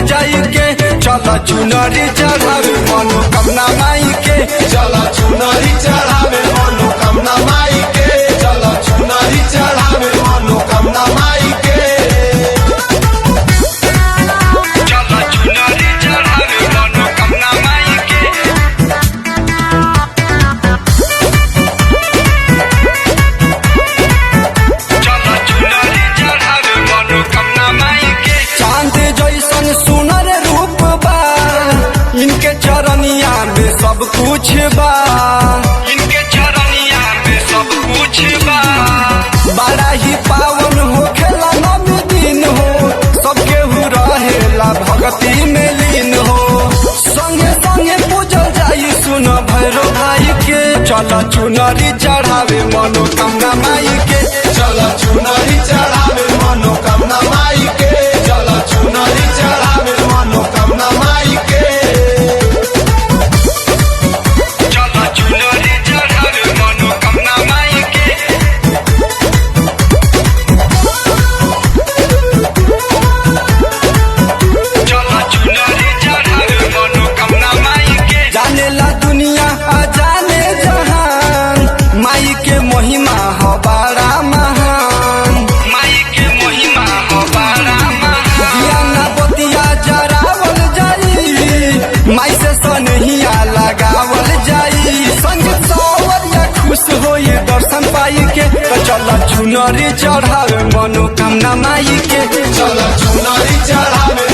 जाई के चला चुनरी चढ़ावे मनोकामना माई के। चला चुनरी चढ़ावे मनोकामना माई के। चला चुनरी चढ़ावे मनोकामना माई के। चला चुनरी चढ़ावे मनोकामना माई के। चला चुनरी चढ़ावे मनोकामना माई के। चांद जैसन सुनर रूप बा इनके चरनिया में सब कुछ बा। इनके चरनिया में सब कुछ बा। बड़ा ही पावन हो खेला नवी दिन हो सबके हु रहेला भक्ति में लीन हो। संगे संगे पूजल जाई सुन भैरव भाई के। चला चुनरी चढ़ावे मनोकामना माई के। चला चुनरी चढ़ावे मनोकामना माई के। चला चुनरी चढ़ावे मनोकामना माई के। चला चुनरी चढ़ावे मनोकामना माई के। चला चुनरी चढ़ावे मनोकामना माई के। जानेला दुनिया आ जाने जहान माई के महिमा हो बड़ा महान। माई के महिमा हो बड़ा महान। दिया ना बतिया जरावल जाई माई से सनहिया लगावल जाई। संगीत सवरिया खुश होए दर्शन पाई के। तो चला चुनरी चढ़ावे मनोकामना माई के। चला चुनरी चढ़ावे